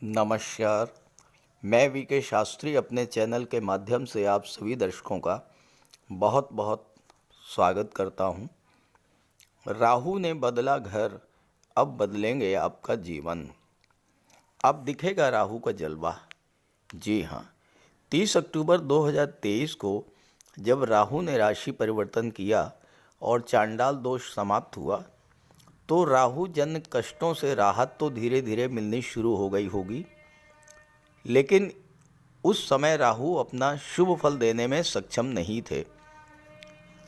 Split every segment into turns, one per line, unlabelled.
नमस्कार। मैं वीके शास्त्री अपने चैनल के माध्यम से आप सभी दर्शकों का बहुत बहुत स्वागत करता हूं। राहु ने बदला घर, अब बदलेंगे आपका जीवन। अब दिखेगा राहु का जलवा। जी हाँ, 30 अक्टूबर 2023 को जब राहु ने राशि परिवर्तन किया और चांडाल दोष समाप्त हुआ, तो राहु जन्य कष्टों से राहत तो धीरे धीरे मिलनी शुरू हो गई होगी, लेकिन उस समय राहु अपना शुभ फल देने में सक्षम नहीं थे,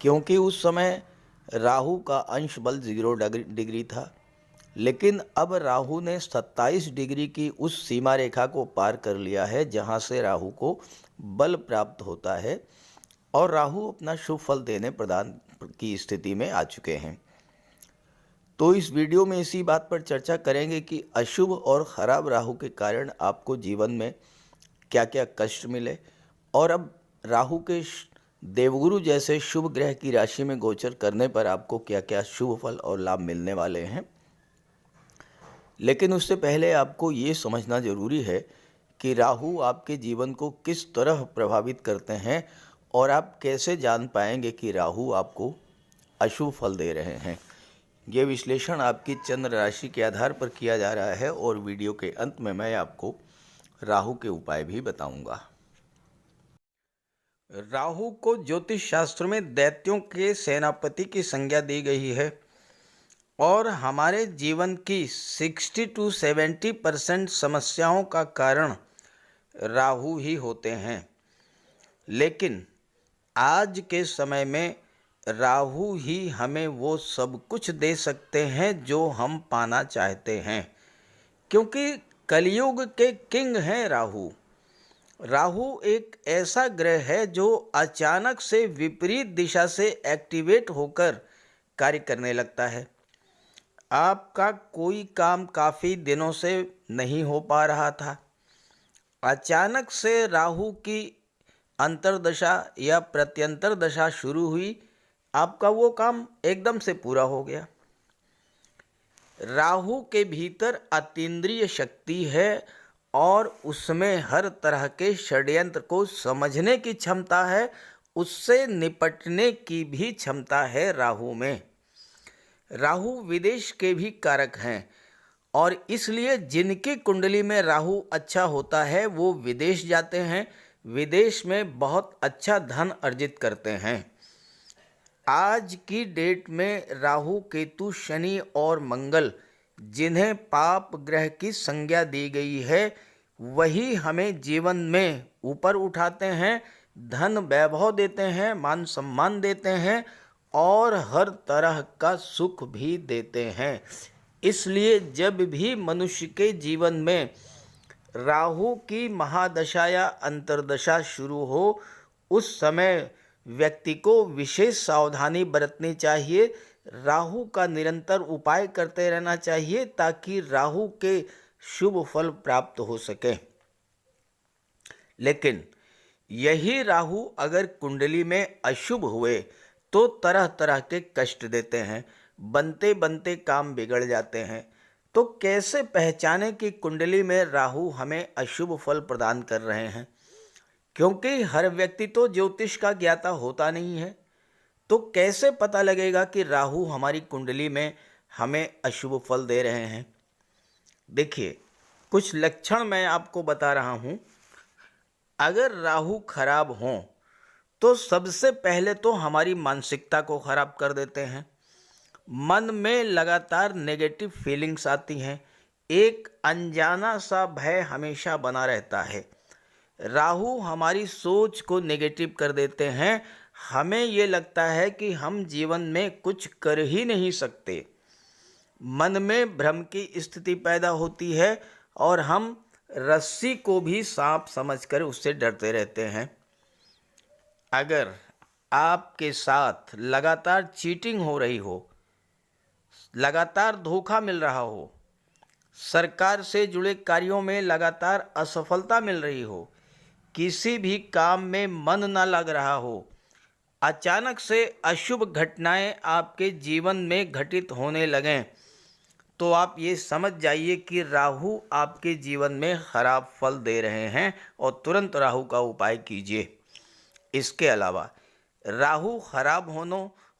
क्योंकि उस समय राहु का अंश बल 0 डिग्री था। लेकिन अब राहु ने 27 डिग्री की उस सीमा रेखा को पार कर लिया है जहां से राहु को बल प्राप्त होता है और राहु अपना शुभ फल देने प्रदान की स्थिति में आ चुके हैं। तो इस वीडियो में इसी बात पर चर्चा करेंगे कि अशुभ और खराब राहु के कारण आपको जीवन में क्या क्या कष्ट मिले और अब राहु के देवगुरु जैसे शुभ ग्रह की राशि में गोचर करने पर आपको क्या क्या शुभ फल और लाभ मिलने वाले हैं। लेकिन उससे पहले आपको ये समझना जरूरी है कि राहु आपके जीवन को किस तरह प्रभावित करते हैं और आप कैसे जान पाएंगे कि राहु आपको अशुभ फल दे रहे हैं। ये विश्लेषण आपकी चंद्र राशि के आधार पर किया जा रहा है और वीडियो के अंत में मैं आपको राहु के उपाय भी बताऊंगा। राहु को ज्योतिष शास्त्र में दैत्यों के सेनापति की संज्ञा दी गई है और हमारे जीवन की 60 to 70% समस्याओं का कारण राहु ही होते हैं। लेकिन आज के समय में राहु ही हमें वो सब कुछ दे सकते हैं जो हम पाना चाहते हैं, क्योंकि कलयुग के किंग हैं राहु। राहु एक ऐसा ग्रह है जो अचानक से विपरीत दिशा से एक्टिवेट होकर कार्य करने लगता है। आपका कोई काम काफ़ी दिनों से नहीं हो पा रहा था, अचानक से राहु की अंतर्दशा या प्रत्यंतर दशा शुरू हुई, आपका वो काम एकदम से पूरा हो गया। राहु के भीतर अतीन्द्रिय शक्ति है और उसमें हर तरह के षड्यंत्र को समझने की क्षमता है, उससे निपटने की भी क्षमता है राहु में। राहु विदेश के भी कारक हैं और इसलिए जिनकी कुंडली में राहु अच्छा होता है वो विदेश जाते हैं, विदेश में बहुत अच्छा धन अर्जित करते हैं। आज की डेट में राहु, केतु, शनि और मंगल जिन्हें पाप ग्रह की संज्ञा दी गई है, वही हमें जीवन में ऊपर उठाते हैं, धन वैभव देते हैं, मान सम्मान देते हैं और हर तरह का सुख भी देते हैं। इसलिए जब भी मनुष्य के जीवन में राहु की महादशा या अंतर्दशा शुरू हो, उस समय व्यक्ति को विशेष सावधानी बरतनी चाहिए, राहु का निरंतर उपाय करते रहना चाहिए ताकि राहु के शुभ फल प्राप्त हो सके। लेकिन यही राहु अगर कुंडली में अशुभ हुए तो तरह तरह के कष्ट देते हैं, बनते बनते काम बिगड़ जाते हैं। तो कैसे पहचाने कि कुंडली में राहु हमें अशुभ फल प्रदान कर रहे हैं, क्योंकि हर व्यक्ति तो ज्योतिष का ज्ञाता होता नहीं है। तो कैसे पता लगेगा कि राहु हमारी कुंडली में हमें अशुभ फल दे रहे हैं। देखिए, कुछ लक्षण मैं आपको बता रहा हूं। अगर राहु खराब हो तो सबसे पहले तो हमारी मानसिकता को खराब कर देते हैं, मन में लगातार नेगेटिव फीलिंग्स आती हैं, एक अनजाना सा भय हमेशा बना रहता है। राहु हमारी सोच को नेगेटिव कर देते हैं, हमें ये लगता है कि हम जीवन में कुछ कर ही नहीं सकते, मन में भ्रम की स्थिति पैदा होती है और हम रस्सी को भी सांप समझकर उससे डरते रहते हैं। अगर आपके साथ लगातार चीटिंग हो रही हो, लगातार धोखा मिल रहा हो, सरकार से जुड़े कार्यों में लगातार असफलता मिल रही हो, किसी भी काम में मन ना लग रहा हो, अचानक से अशुभ घटनाएं आपके जीवन में घटित होने लगें, तो आप ये समझ जाइए कि राहु आपके जीवन में खराब फल दे रहे हैं और तुरंत राहु का उपाय कीजिए। इसके अलावा राहु खराब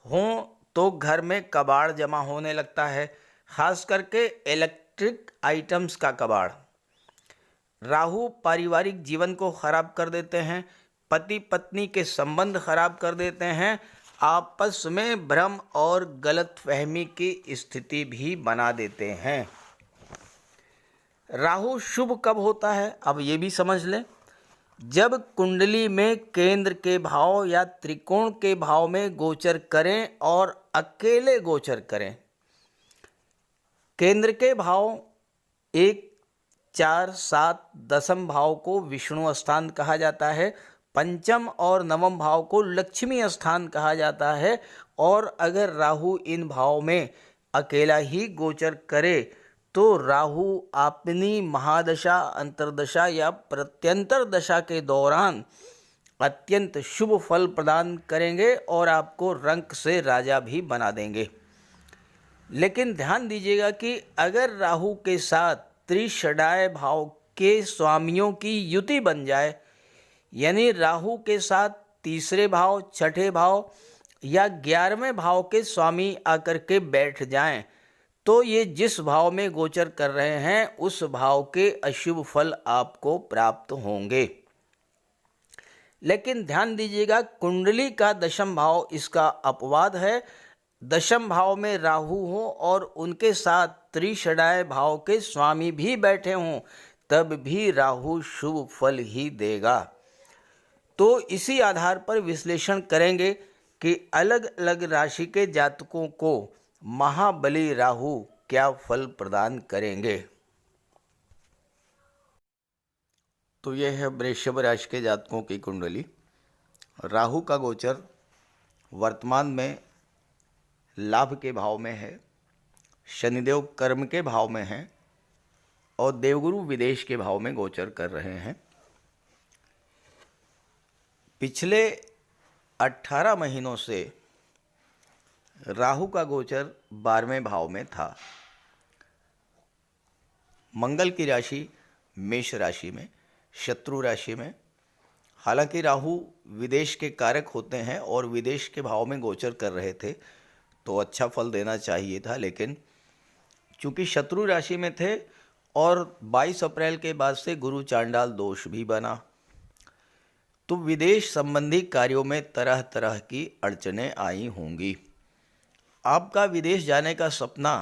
हो तो घर में कबाड़ जमा होने लगता है, खास करके इलेक्ट्रिक आइटम्स का कबाड़। राहु पारिवारिक जीवन को खराब कर देते हैं, पति पत्नी के संबंध खराब कर देते हैं, आपस में भ्रम और गलतफहमी की स्थिति भी बना देते हैं। राहु शुभ कब होता है, अब ये भी समझ लें। जब कुंडली में केंद्र के भाव या त्रिकोण के भाव में गोचर करें और अकेले गोचर करें। केंद्र के भाव 1, 4, 7, दशम भाव को विष्णु स्थान कहा जाता है, पंचम और नवम भाव को लक्ष्मी स्थान कहा जाता है। और अगर राहु इन भाव में अकेला ही गोचर करे तो राहु अपनी महादशा, अंतर्दशा या प्रत्यंतर दशा के दौरान अत्यंत शुभ फल प्रदान करेंगे और आपको रंक से राजा भी बना देंगे। लेकिन ध्यान दीजिएगा कि अगर राहु के साथ त्रिषडाय भाव के स्वामियों की युति बन जाए, यानी राहु के साथ तीसरे भाव, छठे भाव या 11वें भाव के स्वामी आकर के बैठ जाएं, तो ये जिस भाव में गोचर कर रहे हैं उस भाव के अशुभ फल आपको प्राप्त होंगे। लेकिन ध्यान दीजिएगा, कुंडली का दशम भाव इसका अपवाद है। दशम भाव में राहु हो और उनके साथ त्रिषडाय भाव के स्वामी भी बैठे हों, तब भी राहु शुभ फल ही देगा। तो इसी आधार पर विश्लेषण करेंगे कि अलग अलग राशि के जातकों को महाबली राहु क्या फल प्रदान करेंगे। तो यह है वृषभ राशि के जातकों की कुंडली। राहु का गोचर वर्तमान में लाभ के भाव में है, शनिदेव कर्म के भाव में है और देवगुरु विदेश के भाव में गोचर कर रहे हैं। पिछले 18 महीनों से राहु का गोचर 12वें भाव में था। मंगल की राशि मेष राशि में, शत्रु राशि में। हालांकि राहु विदेश के कारक होते हैं और विदेश के भाव में गोचर कर रहे थे तो अच्छा फल देना चाहिए था, लेकिन चूंकि शत्रु राशि में थे और 22 अप्रैल के बाद से गुरु चांडाल दोष भी बना, तो विदेश संबंधी कार्यों में तरह तरह की अड़चनें आई होंगी। आपका विदेश जाने का सपना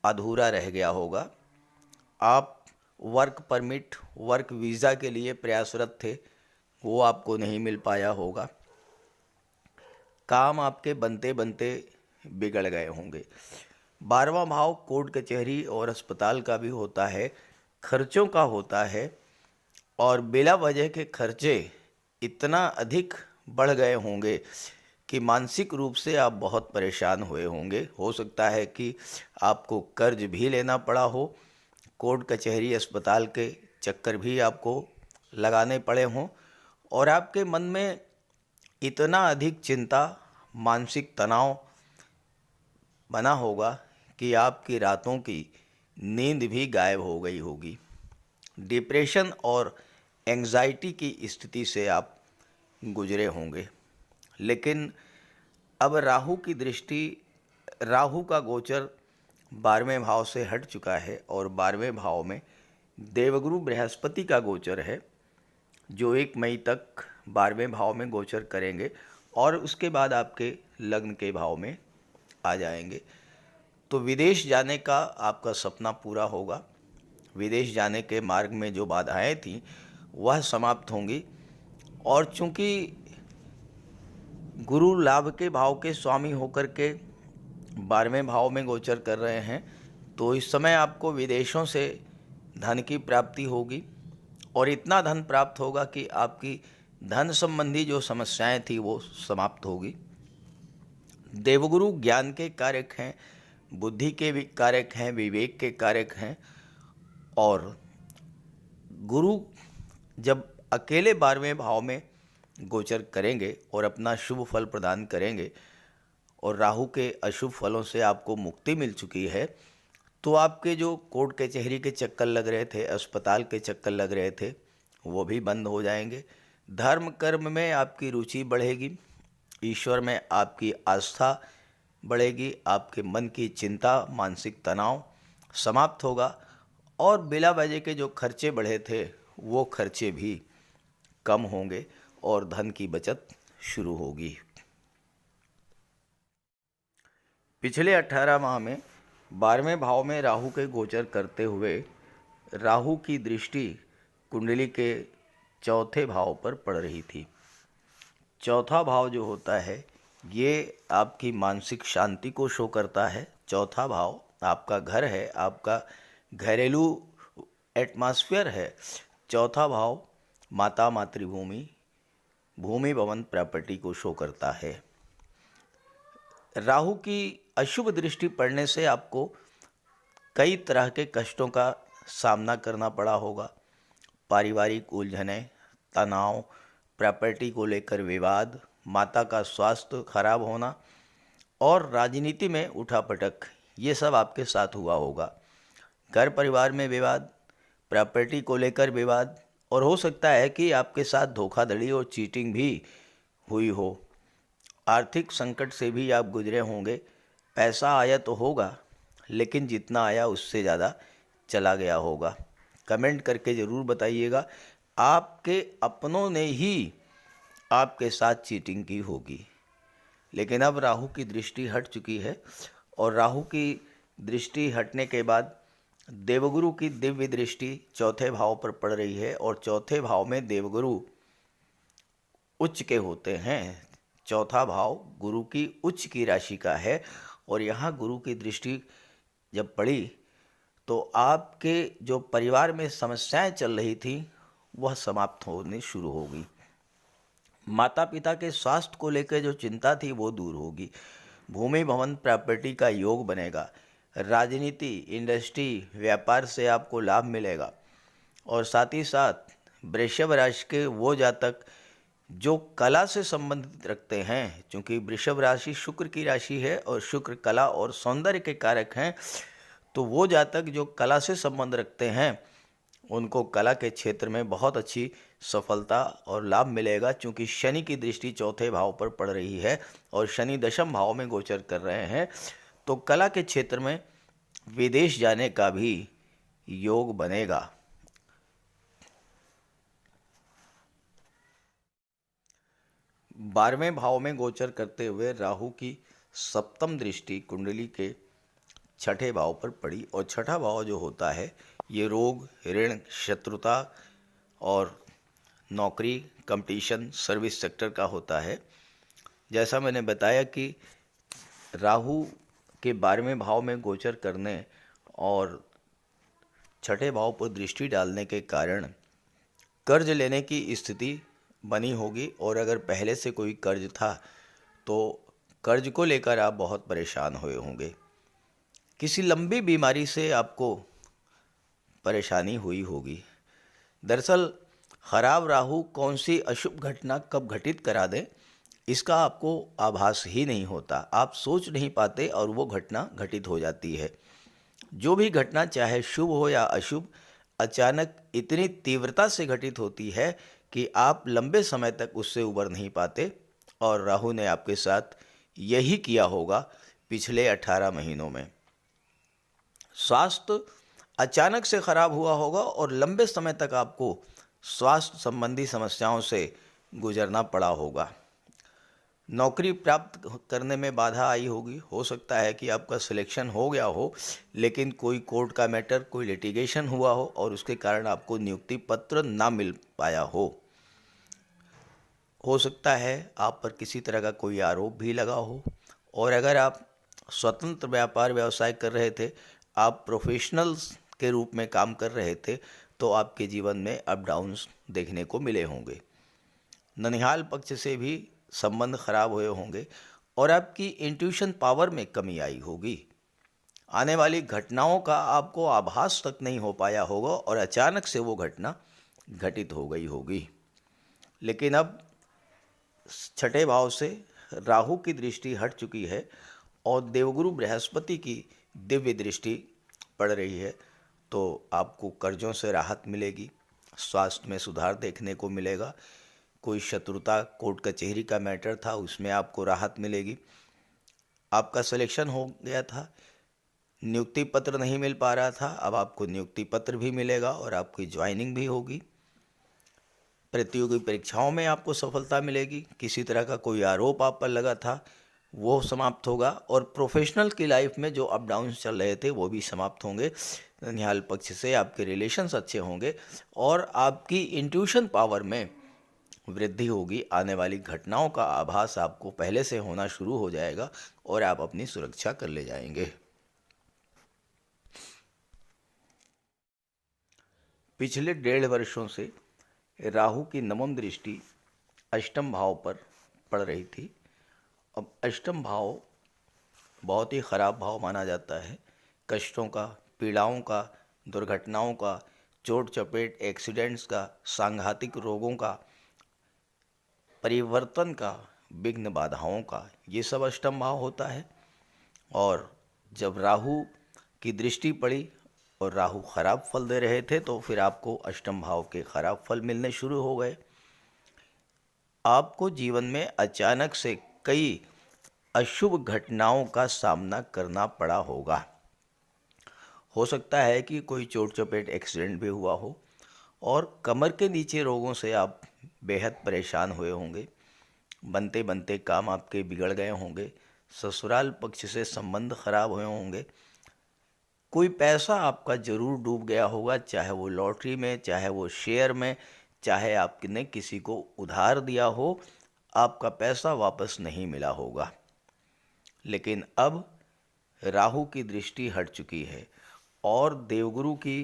अधूरा रह गया होगा। आप वर्क परमिट, वर्क वीज़ा के लिए प्रयासरत थे, वो आपको नहीं मिल पाया होगा। काम आपके बनते बनते बिगड़ गए होंगे। 12वां भाव कोर्ट कचहरी और अस्पताल का भी होता है, खर्चों का होता है और बिला वजह के खर्चे इतना अधिक बढ़ गए होंगे कि मानसिक रूप से आप बहुत परेशान हुए होंगे। हो सकता है कि आपको कर्ज भी लेना पड़ा हो, कोर्ट कचहरी अस्पताल के चक्कर भी आपको लगाने पड़े हों और आपके मन में इतना अधिक चिंता, मानसिक तनाव बना होगा कि आपकी रातों की नींद भी गायब हो गई होगी। डिप्रेशन और एंग्जाइटी की स्थिति से आप गुजरे होंगे। लेकिन अब राहु की दृष्टि, राहु का गोचर 12वें भाव से हट चुका है और 12वें भाव में देवगुरु बृहस्पति का गोचर है, जो 1 मई तक 12वें भाव में गोचर करेंगे और उसके बाद आपके लग्न के भाव में आ जाएंगे। तो विदेश जाने का आपका सपना पूरा होगा। विदेश जाने के मार्ग में जो बाधाएं थीं वह समाप्त होंगी और चूंकि गुरु लाभ के भाव के स्वामी होकर के 12वें भाव में गोचर कर रहे हैं, तो इस समय आपको विदेशों से धन की प्राप्ति होगी और इतना धन प्राप्त होगा कि आपकी धन संबंधी जो समस्याएं थी वो समाप्त होगी। देवगुरु ज्ञान के कारक हैं, बुद्धि के भी कारक हैं, विवेक के कारक हैं और गुरु जब अकेले 12वें भाव में गोचर करेंगे और अपना शुभ फल प्रदान करेंगे और राहु के अशुभ फलों से आपको मुक्ति मिल चुकी है, तो आपके जो कोर्ट कचहरी के चक्कर लग रहे थे, अस्पताल के चक्कर लग रहे थे, वो भी बंद हो जाएंगे। धर्म कर्म में आपकी रुचि बढ़ेगी, ईश्वर में आपकी आस्था बढ़ेगी, आपके मन की चिंता, मानसिक तनाव समाप्त होगा और बिला वजह के जो खर्चे बढ़े थे वो खर्चे भी कम होंगे और धन की बचत शुरू होगी। पिछले 18 माह में 12वें भाव में राहु के गोचर करते हुए राहु की दृष्टि कुंडली के चौथे भाव पर पड़ रही थी। चौथा भाव जो होता है ये आपकी मानसिक शांति को शो करता है। चौथा भाव आपका घर है, आपका घरेलू एटमॉस्फेयर है। चौथा भाव माता, मातृभूमि, भूमि, भवन, प्रॉपर्टी को शो करता है। राहु की अशुभ दृष्टि पड़ने से आपको कई तरह के कष्टों का सामना करना पड़ा होगा। पारिवारिक उलझनें, तनाव, प्रॉपर्टी को लेकर विवाद, माता का स्वास्थ्य खराब होना और राजनीति में उठापटक, ये सब आपके साथ हुआ होगा। घर परिवार में विवाद, प्रॉपर्टी को लेकर विवाद और हो सकता है कि आपके साथ धोखाधड़ी और चीटिंग भी हुई हो। आर्थिक संकट से भी आप गुजरे होंगे। पैसा आया तो होगा लेकिन जितना आया उससे ज़्यादा चला गया होगा। कमेंट करके ज़रूर बताइएगा आपके अपनों ने ही आपके साथ चीटिंग की होगी। लेकिन अब राहु की दृष्टि हट चुकी है और राहु की दृष्टि हटने के बाद देवगुरु की दिव्य दृष्टि चौथे भाव पर पड़ रही है और चौथे भाव में देवगुरु उच्च के होते हैं। चौथा भाव गुरु की उच्च की राशि का है और यहाँ गुरु की दृष्टि जब पड़ी तो आपके जो परिवार में समस्याएं चल रही थी वह समाप्त होने शुरू होगी। माता पिता के स्वास्थ्य को लेकर जो चिंता थी वो दूर होगी। भूमि, भवन, प्रॉपर्टी का योग बनेगा। राजनीति, इंडस्ट्री, व्यापार से आपको लाभ मिलेगा और साथ ही साथ वृषभ राशि के वो जातक जो कला से संबंधित रखते हैं, क्योंकि वृषभ राशि शुक्र की राशि है और शुक्र कला और सौंदर्य के कारक हैं, तो वो जातक जो कला से संबंध रखते हैं उनको कला के क्षेत्र में बहुत अच्छी सफलता और लाभ मिलेगा। क्योंकि शनि की दृष्टि चौथे भाव पर पड़ रही है और शनि दशम भाव में गोचर कर रहे हैं, तो कला के क्षेत्र में विदेश जाने का भी योग बनेगा। 12वें भाव में गोचर करते हुए राहु की सप्तम दृष्टि कुंडली के छठे भाव पर पड़ी और छठा भाव जो होता है ये रोग, ऋण, शत्रुता और नौकरी, कंपटीशन, सर्विस सेक्टर का होता है। जैसा मैंने बताया कि राहु के 12वें भाव में गोचर करने और छठे भाव पर दृष्टि डालने के कारण कर्ज लेने की स्थिति बनी होगी और अगर पहले से कोई कर्ज था तो कर्ज को लेकर आप बहुत परेशान हुए होंगे। किसी लंबी बीमारी से आपको परेशानी हुई होगी। दरअसल खराब राहु कौन सी अशुभ घटना कब घटित करा दे इसका आपको आभास ही नहीं होता। आप सोच नहीं पाते और वो घटना घटित हो जाती है। जो भी घटना चाहे शुभ हो या अशुभ अचानक इतनी तीव्रता से घटित होती है कि आप लंबे समय तक उससे उबर नहीं पाते और राहु ने आपके साथ यही किया होगा पिछले 18 महीनों में। स्वास्थ्य अचानक से खराब हुआ होगा और लंबे समय तक आपको स्वास्थ्य संबंधी समस्याओं से गुजरना पड़ा होगा। नौकरी प्राप्त करने में बाधा आई होगी। हो सकता है कि आपका सिलेक्शन हो गया हो लेकिन कोई कोर्ट का मैटर, कोई लिटिगेशन हुआ हो और उसके कारण आपको नियुक्ति पत्र ना मिल पाया हो सकता है आप पर किसी तरह का कोई आरोप भी लगा हो और अगर आप स्वतंत्र व्यापार व्यवसाय कर रहे थे, आप प्रोफेशनल्स के रूप में काम कर रहे थे, तो आपके जीवन में अप डाउन्स देखने को मिले होंगे। ननिहाल पक्ष से भी संबंध खराब हुए होंगे और आपकी इंट्यूशन पावर में कमी आई होगी। आने वाली घटनाओं का आपको आभास तक नहीं हो पाया होगा और अचानक से वो घटना घटित हो गई होगी। लेकिन अब छठे भाव से राहु की दृष्टि हट चुकी है और देवगुरु बृहस्पति की दिव्य दृष्टि पड़ रही है तो आपको कर्जों से राहत मिलेगी, स्वास्थ्य में सुधार देखने को मिलेगा। कोई शत्रुता, कोर्ट कचहरी का मैटर था, उसमें आपको राहत मिलेगी। आपका सिलेक्शन हो गया था, नियुक्ति पत्र नहीं मिल पा रहा था, अब आपको नियुक्ति पत्र भी मिलेगा और आपकी ज्वाइनिंग भी होगी। प्रतियोगी परीक्षाओं में आपको सफलता मिलेगी। किसी तरह का कोई आरोप आप पर लगा था वो समाप्त होगा, और प्रोफेशनल की लाइफ में जो अप डाउन्स चल रहे थे वो भी समाप्त होंगे। निहाल पक्ष से आपके रिलेशंस अच्छे होंगे और आपकी इंट्यूशन पावर में वृद्धि होगी। आने वाली घटनाओं का आभास आपको पहले से होना शुरू हो जाएगा और आप अपनी सुरक्षा कर ले जाएंगे। पिछले 1.5 वर्षों से राहु की नवम दृष्टि अष्टम भाव पर पड़ रही थी। अब अष्टम भाव बहुत ही खराब भाव माना जाता है। कष्टों का, पीड़ाओं का, दुर्घटनाओं का, चोट चपेट, एक्सीडेंट्स का, सांघातिक रोगों का, परिवर्तन का, विघ्न बाधाओं का, ये सब अष्टम भाव होता है। और जब राहु की दृष्टि पड़ी और राहु खराब फल दे रहे थे तो फिर आपको अष्टम भाव के खराब फल मिलने शुरू हो गए। आपको जीवन में अचानक से कई अशुभ घटनाओं का सामना करना पड़ा होगा। हो सकता है कि कोई चोट चपेट, एक्सीडेंट भी हुआ हो और कमर के नीचे रोगों से आप बेहद परेशान हुए होंगे। बनते बनते काम आपके बिगड़ गए होंगे। ससुराल पक्ष से संबंध खराब हुए होंगे। कोई पैसा आपका जरूर डूब गया होगा, चाहे वो लॉटरी में, चाहे वो शेयर में, चाहे आपने किसी को उधार दिया हो, आपका पैसा वापस नहीं मिला होगा। लेकिन अब राहु की दृष्टि हट चुकी है और देवगुरु की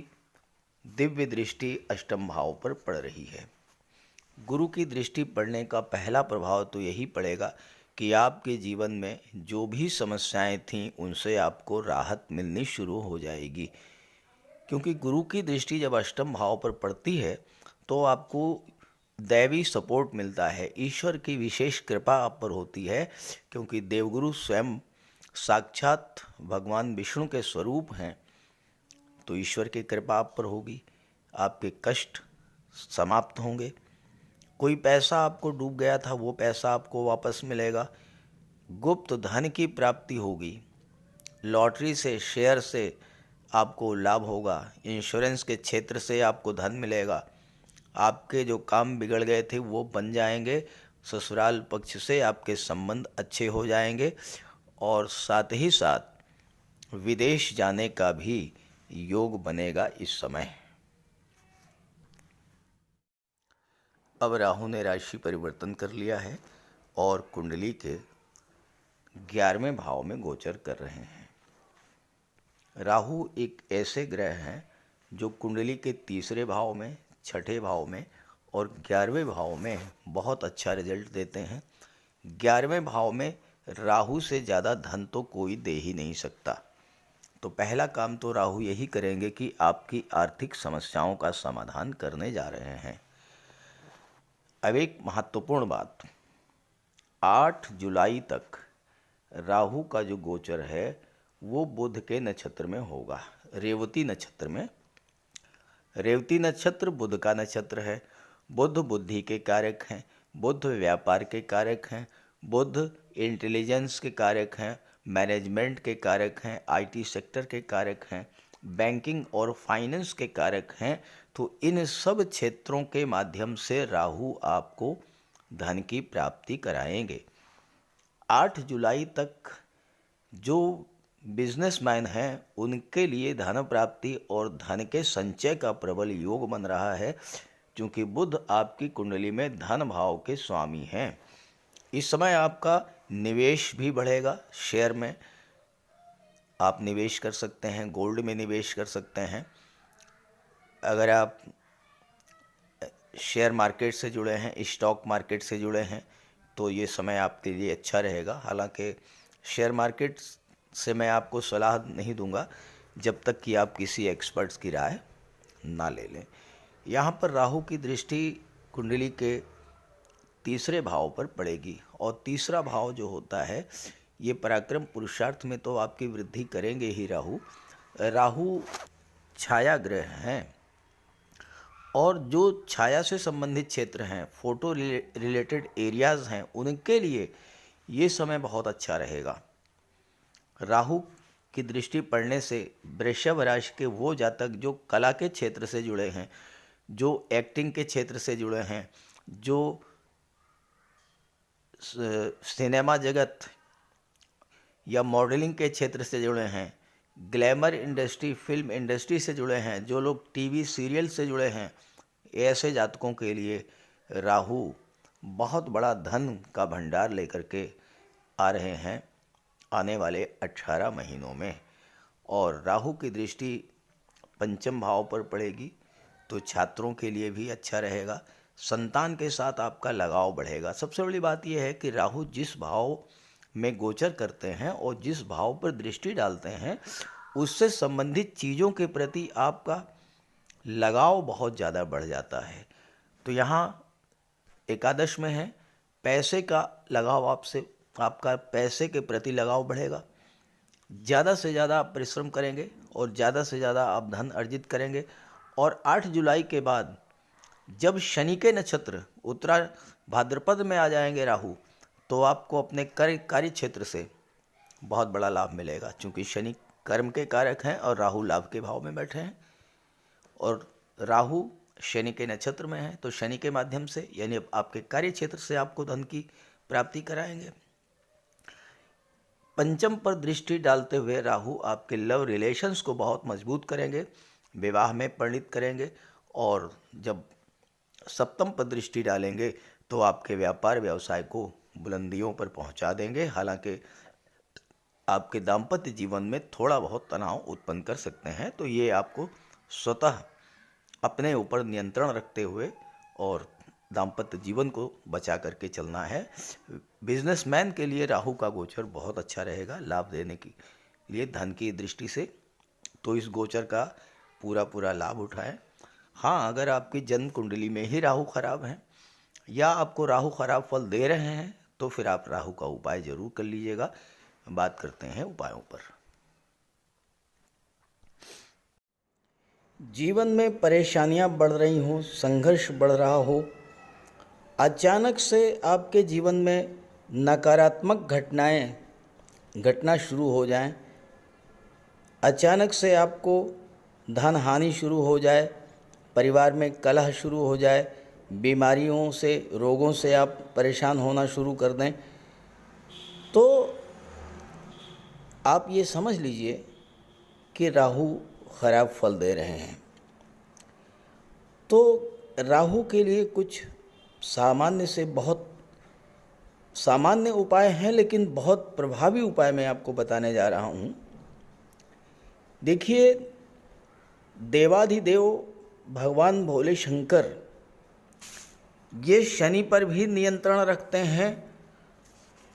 दिव्य दृष्टि अष्टम भाव पर पड़ रही है। गुरु की दृष्टि पड़ने का पहला प्रभाव तो यही पड़ेगा कि आपके जीवन में जो भी समस्याएं थीं उनसे आपको राहत मिलनी शुरू हो जाएगी। क्योंकि गुरु की दृष्टि जब अष्टम भाव पर पड़ती है तो आपको दैवी सपोर्ट मिलता है, ईश्वर की विशेष कृपा आप पर होती है। क्योंकि देवगुरु स्वयं साक्षात भगवान विष्णु के स्वरूप हैं, तो ईश्वर की कृपा आप पर होगी। आपके कष्ट समाप्त होंगे। कोई पैसा आपको डूब गया था वो पैसा आपको वापस मिलेगा। गुप्त धन की प्राप्ति होगी। लॉटरी से, शेयर से आपको लाभ होगा। इंश्योरेंस के क्षेत्र से आपको धन मिलेगा। आपके जो काम बिगड़ गए थे वो बन जाएंगे। ससुराल पक्ष से आपके संबंध अच्छे हो जाएंगे और साथ ही साथ विदेश जाने का भी योग बनेगा इस समय। अब राहु ने राशि परिवर्तन कर लिया है और कुंडली के 11वें भाव में गोचर कर रहे हैं। राहु एक ऐसे ग्रह हैं जो कुंडली के 3रे भाव में, 6ठे भाव में और 11वें भाव में बहुत अच्छा रिजल्ट देते हैं। 11वें भाव में राहु से ज़्यादा धन तो कोई दे ही नहीं सकता। तो पहला काम तो राहु यही करेंगे कि आपकी आर्थिक समस्याओं का समाधान करने जा रहे हैं। अब एक महत्वपूर्ण बात, 8 जुलाई तक राहु का जो गोचर है वो बुध के नक्षत्र में होगा, रेवती नक्षत्र में। रेवती नक्षत्र बुध का नक्षत्र है। बुध बुद्धि के कारक हैं, बुध व्यापार के कारक हैं, बुध इंटेलिजेंस के कारक हैं, मैनेजमेंट के कारक हैं, आईटी सेक्टर के कारक हैं, बैंकिंग और फाइनेंस के कारक हैं। तो इन सब क्षेत्रों के माध्यम से राहु आपको धन की प्राप्ति कराएंगे। 8 जुलाई तक जो बिजनेसमैन हैं उनके लिए धन प्राप्ति और धन के संचय का प्रबल योग बन रहा है, क्योंकि बुध आपकी कुंडली में धन भाव के स्वामी हैं। इस समय आपका निवेश भी बढ़ेगा। शेयर में आप निवेश कर सकते हैं, गोल्ड में निवेश कर सकते हैं। अगर आप शेयर मार्केट से जुड़े हैं, स्टॉक मार्केट से जुड़े हैं, तो ये समय आपके लिए अच्छा रहेगा। हालांकि शेयर मार्केट से मैं आपको सलाह नहीं दूंगा जब तक कि आप किसी एक्सपर्ट्स की राय ना ले लें। यहाँ पर राहु की दृष्टि कुंडली के 3रे भाव पर पड़ेगी और 3रा भाव जो होता है ये पराक्रम पुरुषार्थ में तो आपकी वृद्धि करेंगे ही राहु, राहु छाया ग्रह हैं और जो छाया से संबंधित क्षेत्र हैं, फोटो रिलेटेड एरियाज़ हैं, उनके लिए ये समय बहुत अच्छा रहेगा। राहु की दृष्टि पड़ने से वृषभ राशि के वो जातक जो कला के क्षेत्र से जुड़े हैं, जो एक्टिंग के क्षेत्र से जुड़े हैं, जो सिनेमा जगत या मॉडलिंग के क्षेत्र से जुड़े हैं, ग्लैमर इंडस्ट्री, फिल्म इंडस्ट्री से जुड़े हैं, जो लोग टीवी सीरियल से जुड़े हैं, ऐसे जातकों के लिए राहु बहुत बड़ा धन का भंडार लेकर के आ रहे हैं आने वाले 18 महीनों में। और राहु की दृष्टि पंचम भाव पर पड़ेगी तो छात्रों के लिए भी अच्छा रहेगा। संतान के साथ आपका लगाव बढ़ेगा। सबसे बड़ी बात यह है कि राहु जिस भाव में गोचर करते हैं और जिस भाव पर दृष्टि डालते हैं, उससे संबंधित चीज़ों के प्रति आपका लगाव बहुत ज़्यादा बढ़ जाता है। तो यहाँ एकादश में है, पैसे का लगाव, आपसे आपका पैसे के प्रति लगाव बढ़ेगा। ज़्यादा से ज़्यादा आप परिश्रम करेंगे और ज़्यादा से ज़्यादा आप धन अर्जित करेंगे। और 8 जुलाई के बाद जब शनि के नक्षत्र उत्तरा भाद्रपद में आ जाएंगे राहु, तो आपको अपने कार्य क्षेत्र से बहुत बड़ा लाभ मिलेगा, क्योंकि शनि कर्म के कारक हैं और राहु लाभ के भाव में बैठे हैं। और राहु शनि के नक्षत्र में है, तो शनि के माध्यम से यानी आपके कार्य क्षेत्र से आपको धन की प्राप्ति कराएंगे। पंचम पर दृष्टि डालते हुए राहु आपके लव रिलेशंस को बहुत मजबूत करेंगे, विवाह में परिणित करेंगे। और जब सप्तम पर दृष्टि डालेंगे तो आपके व्यापार व्यवसाय को बुलंदियों पर पहुंचा देंगे। हालांकि आपके दाम्पत्य जीवन में थोड़ा बहुत तनाव उत्पन्न कर सकते हैं, तो ये आपको स्वतः अपने ऊपर नियंत्रण रखते हुए और दाम्पत्य जीवन को बचा करके चलना है। बिजनेसमैन के लिए राहु का गोचर बहुत अच्छा रहेगा लाभ देने के लिए धन की दृष्टि से, तो इस गोचर का पूरा लाभ उठाएं। हाँ, अगर आपकी जन्म कुंडली में ही राहु खराब है या आपको राहु खराब फल दे रहे हैं, तो फिर आप राहु का उपाय जरूर कर लीजिएगा। बात करते हैं उपायों पर। जीवन में परेशानियां बढ़ रही हों, संघर्ष बढ़ रहा हो, अचानक से आपके जीवन में नकारात्मक घटनाएं घटना शुरू हो जाएं, अचानक से आपको धन हानि शुरू हो जाए, परिवार में कलह शुरू हो जाए, बीमारियों से, रोगों से आप परेशान होना शुरू कर दें, तो आप ये समझ लीजिए कि राहु खराब फल दे रहे हैं। तो राहु के लिए कुछ सामान्य से बहुत सामान्य उपाय हैं, लेकिन बहुत प्रभावी उपाय मैं आपको बताने जा रहा हूँ। देखिए, देवाधिदेव भगवान भोले शंकर ये शनि पर भी नियंत्रण रखते हैं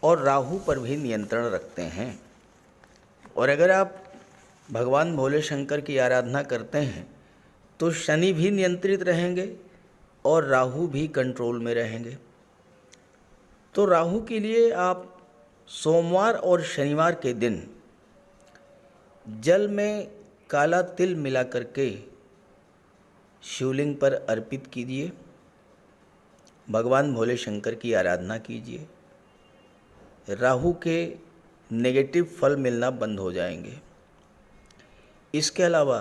और राहु पर भी नियंत्रण रखते हैं। और अगर आप भगवान भोले शंकर की आराधना करते हैं तो शनि भी नियंत्रित रहेंगे और राहु भी कंट्रोल में रहेंगे। तो राहु के लिए आप सोमवार और शनिवार के दिन जल में काला तिल मिला करके शिवलिंग पर अर्पित कीजिए, भगवान भोले शंकर की आराधना कीजिए। राहु के नेगेटिव फल मिलना बंद हो जाएंगे। इसके अलावा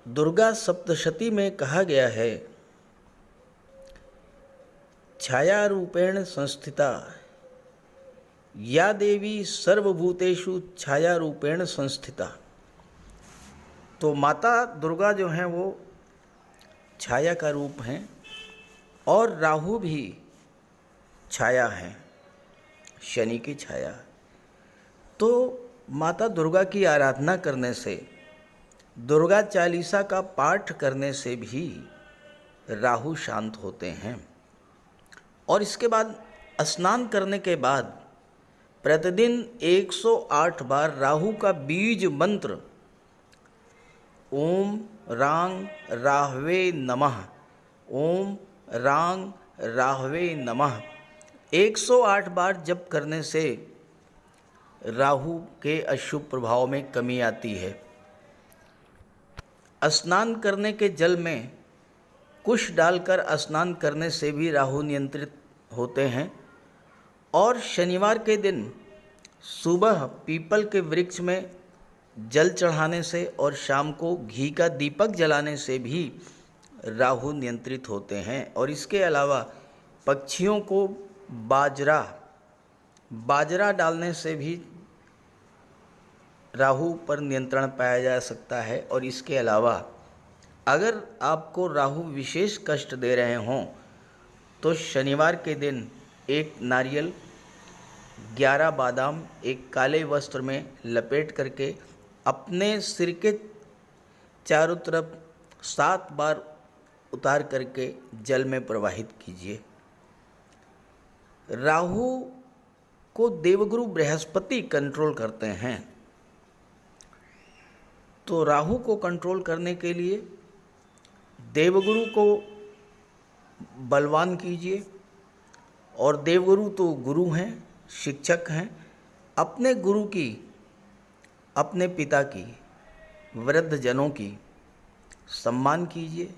दुर्गा सप्तशती में कहा गया है, छाया रूपेण संस्थिता या देवी सर्वभूतेषु छाया रूपेण संस्थिता। तो माता दुर्गा जो हैं वो छाया का रूप हैं और राहु भी छाया हैं, शनि की छाया। तो माता दुर्गा की आराधना करने से, दुर्गा चालीसा का पाठ करने से भी राहु शांत होते हैं। और इसके बाद स्नान करने के बाद प्रतिदिन 108 बार राहु का बीज मंत्र ओम रांग राहवे नमः, ओम रांग राहवे नमः 108 बार जप करने से राहु के अशुभ प्रभाव में कमी आती है। स्नान करने के जल में कुश डालकर स्नान करने से भी राहु नियंत्रित होते हैं। और शनिवार के दिन सुबह पीपल के वृक्ष में जल चढ़ाने से और शाम को घी का दीपक जलाने से भी राहु नियंत्रित होते हैं। और इसके अलावा पक्षियों को बाजरा डालने से भी राहु पर नियंत्रण पाया जा सकता है। और इसके अलावा अगर आपको राहु विशेष कष्ट दे रहे हों तो शनिवार के दिन एक नारियल, 11 बादाम एक काले वस्त्र में लपेट करके अपने सिर के चारों तरफ 7 बार उतार करके जल में प्रवाहित कीजिए। राहु को देवगुरु बृहस्पति कंट्रोल करते हैं, तो राहु को कंट्रोल करने के लिए देवगुरु को बलवान कीजिए। और देवगुरु तो गुरु हैं, शिक्षक हैं। अपने गुरु की, अपने पिता की, वृद्ध जनों की सम्मान कीजिए,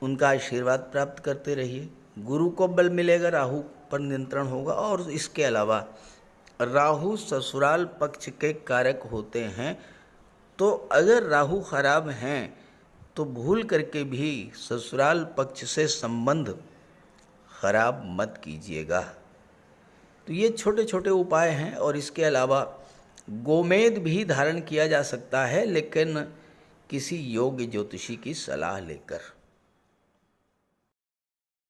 उनका आशीर्वाद प्राप्त करते रहिए। गुरु को बल मिलेगा, राहु पर नियंत्रण होगा। और इसके अलावा राहु ससुराल पक्ष के कारक होते हैं, तो अगर राहु खराब हैं तो भूल करके भी ससुराल पक्ष से संबंध खराब मत कीजिएगा। तो ये छोटे छोटे उपाय हैं। और इसके अलावा गोमेद भी धारण किया जा सकता है, लेकिन किसी योग्य ज्योतिषी की सलाह लेकर।